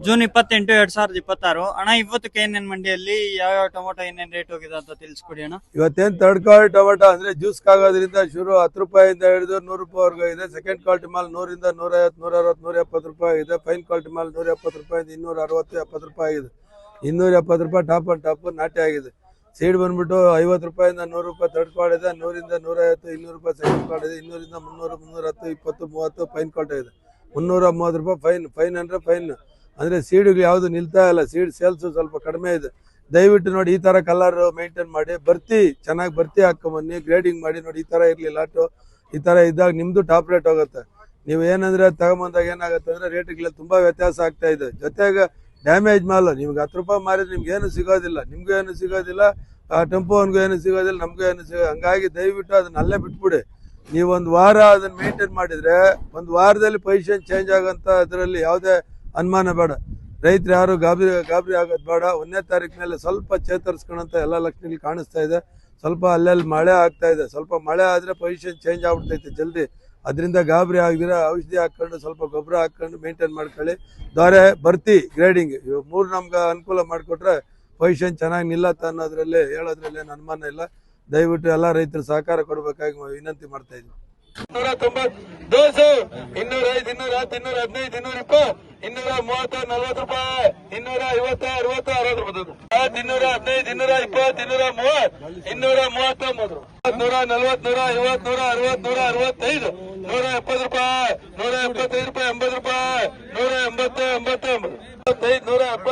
June 28, 2026 ಅಣ್ಣ. ಇವತ್ತು KNN ಮಂಡಿಯಲ್ಲಿ ಯಾವ ಟೊಮೊಟೊ ಏನೇನ್ ರೇಟ್ ಹೋಗಿದೆ ಅಂತ ತಿಳಿಸ್ಕೊಡಿ ಅಣ್ಣ. ಇವತ್ತೇನ್ ಥರ್ಡ್ ಕ್ವಾಲಿಟಿ ಟೊಮೊಟೊ ಅಂದ್ರೆ ಜ್ಯೂಸ್ ಆಗೋದ್ರಿಂದ ಶುರು 10 ರೂಪಾಯಿಂದ ಹಿಡಿದು 100 ರೂಪಾಯಿವರೆಗೂ ಇದೆ. ಸೆಕೆಂಡ್ ಕ್ವಾಲಿಟಿ ಮಾಲ್ 100 ರಿಂದ 150, 160, 170 ರೂಪಾಯಿ ಇದೆ. ಫೈನ್ ಕ್ವಾಲಿಟಿ ಮಾಲ್ 170 ರೂಪಾಯಿಂದ 260, 70 ರೂಪಾಯಿ ಆಗಿದೆ. 270 ರೂಪಾಯಿ ಟಾಪ್ ಅಂಡ್ ಟಾಪ್ ನಾಟಿ ಆಗಿದೆ. ಸೀಡ್ ಬಂದ್ಬಿಟ್ಟು 50 ರೂಪಾಯಿಂದ 100 ರೂಪಾಯಿ ಥರ್ಡ್ ಕ್ವಾಲಿಟಿ ಇದೆ. 100 ರಿಂದ 150, 200 ರೂಪಾಯಿ ಸೆಕೆಂಡ್ ಕ್ವಾಲಿಟಿ ಇದೆ. 200 ರಿಂದ 300, 310, 20, 30 ಫೈನ್ ಕ್ವಾಲಿಟಿ ಇದೆ. 330 ರೂಪಾಯಿ ಫೈನ್ ಅಂದ್ರೆ ಫೈನ್ ಅಂದ್ರೆ ಸೀಡ್ಗಳು ಯಾವುದು ನಿಲ್ತಾ ಇಲ್ಲ. ಸೀಡ್ ಸೇಲ್ಸ್ ಸ್ವಲ್ಪ ಕಡಿಮೆ ಇದೆ. ದಯವಿಟ್ಟು ನೋಡಿ, ಈ ತರ ಕಲರ್ ಮೇಂಟೈನ್ ಮಾಡಿ, ಬರ್ತಿ ಚೆನ್ನಾಗಿ ಬರ್ತಿ ಹಾಕೊಂಬನ್ನಿ, ಗ್ರೇಡಿಂಗ್ ಮಾಡಿ. ನೋಡಿ, ಈ ತರ ಇರ್ಲಿ ಲಾಟು. ಈ ತರ ಇದ್ದಾಗ ನಿಮ್ದು ಟಾಪ್ ರೇಟ್ ಹೋಗುತ್ತೆ. ನೀವು ಏನಂದ್ರೆ ತಗೊಂಬಂದಾಗ ಏನಾಗುತ್ತೆ ಅಂದ್ರೆ ರೇಟ್ಗೆಲ್ಲ ತುಂಬಾ ವ್ಯತ್ಯಾಸ ಆಗ್ತಾ ಇದೆ. ಜೊತೆಗೆ ಡ್ಯಾಮೇಜ್ ಮಾಲ್ ನಿಮ್ಗೆ 10 ರೂಪಾಯಿ ಮಾರಿದ್ರೆ ನಿಮ್ಗೆ ಏನು ಸಿಗೋದಿಲ್ಲ, ನಿಮ್ಗೂ ಏನು ಸಿಗೋದಿಲ್ಲ, ಟೆಂಪೋನ್ಗೂ ಏನು ಸಿಗೋದಿಲ್ಲ, ನಮ್ಗೂ ಏನು ಸಿಗೋದಿಲ್ಲ. ಹಂಗಾಗಿ ದಯವಿಟ್ಟು ಅದನ್ನ ಅಲ್ಲೇ ಬಿಟ್ಬಿಡಿ. ನೀವು ಒಂದು ವಾರ ಅದನ್ನ ಮೇಂಟೈನ್ ಮಾಡಿದ್ರೆ ಒಂದು ವಾರದಲ್ಲಿ ಪೊಸಿಷನ್ ಚೇಂಜ್ ಆಗಂತ ಅದರಲ್ಲಿ ಯಾವುದೇ ಅನುಮಾನ ಬೇಡ. ರೈತರು ಯಾರು ಗಾಬರಿ ಆಗೋದು ಬೇಡ. 1ನೇ ತಾರೀಕಿನಲ್ಲಿ ಸ್ವಲ್ಪ ಚೇತರಿಸ್ಕೊಂಡಂತ ಎಲ್ಲ ಲಕ್ಷಣಗಳು ಕಾಣಿಸ್ತಾ ಇದೆ. ಸ್ವಲ್ಪ ಅಲ್ಲೆಲ್ಲಿ ಮಳೆ ಆಗ್ತಾ ಇದೆ. ಸ್ವಲ್ಪ ಮಳೆ ಆದ್ರೆ ಪೊಸಿಷನ್ ಚೇಂಜ್ ಆಗ್ಬಿಡ್ತೈತೆ ಜಲ್ದಿ. ಅದರಿಂದ ಗಾಬರಿ ಆಗದಿರ ಔಷಧಿ ಹಾಕೊಂಡು ಸ್ವಲ್ಪ ಗೊಬ್ಬರ ಹಾಕೊಂಡು ಮೇಂಟೈನ್ ಮಾಡ್ಕೊಳ್ಳಿ. ದೊರೆ ಬರ್ತಿ ಗ್ರೇಡಿಂಗ್ ಇವು 3 ನಮ್ಗೆ ಅನುಕೂಲ ಮಾಡಿಕೊಟ್ರೆ ಪೊಸಿಷನ್ ಚೆನ್ನಾಗಿ ನಿಲ್ಲತ್ತ ಅನ್ನೋದ್ರಲ್ಲಿ ಹೇಳೋದ್ರಲ್ಲಿ ಏನು ಅನುಮಾನ ಇಲ್ಲ. ದಯವಿಟ್ಟು ಎಲ್ಲ ರೈತರು ಸಹಕಾರ ಕೊಡಬೇಕಾಗಿ ವಿನಂತಿ ಮಾಡ್ತಾ ಇದ್ವಿ. 190 ದೋಸೆ 205, 210, 215, 220, 230, 40 ರೂಪಾಯಿ, 250, 60, 60 ರೂಪಾಯಿ, 215, 220, 230, 239, 140, 150, 160, 165, 170 ರೂಪಾಯಿ,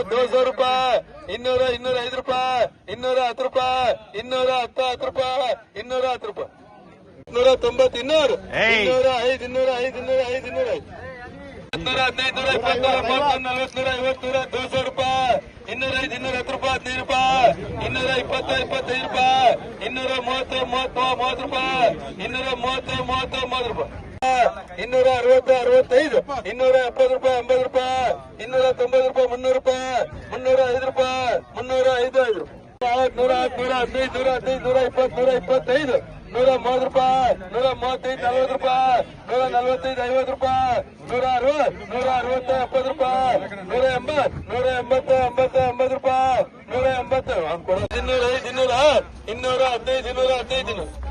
175 ರೂಪಾಯಿ, 80 ರೂಪಾಯಿ, 180, 80, 170 ರೂಪಾಯಿ, 200, 205 ರೂಪಾಯಿ, 210 ರೂಪಾಯಿ, 210, 10 ರೂಪಾಯಿ, 210 ರೂಪಾಯಿ, 190, 200, 205, 205, 205, 205, 215, 220, 140, 150, 200 ರೂಪಾಯಿ, 205, 210 ರೂಪಾಯಿ, 15 ರೂಪಾಯಿ, 220, 25 ರೂಪಾಯಿ, 230, 30 ರೂಪಾಯಿ, 230, 30 ರೂಪಾಯಿ, 260, 65, 270 ರೂಪಾಯಿ, 80 ರೂಪಾಯಿ, 290 ರೂಪಾಯಿ, 300 ರೂಪಾಯಿ, 305 ರೂಪಾಯಿ, 305, 5 ರೂಪಾಯಿ, 115, 115, 120, 125, 130 ರೂಪಾಯಿ, 135, 40 ರೂಪಾಯಿ, 145, 50 ರೂಪಾಯಿ, 160, 160, 70 ರೂಪಾಯಿ, 180, 180, 80, 80 ರೂಪಾಯಿ, 180, 215, 215.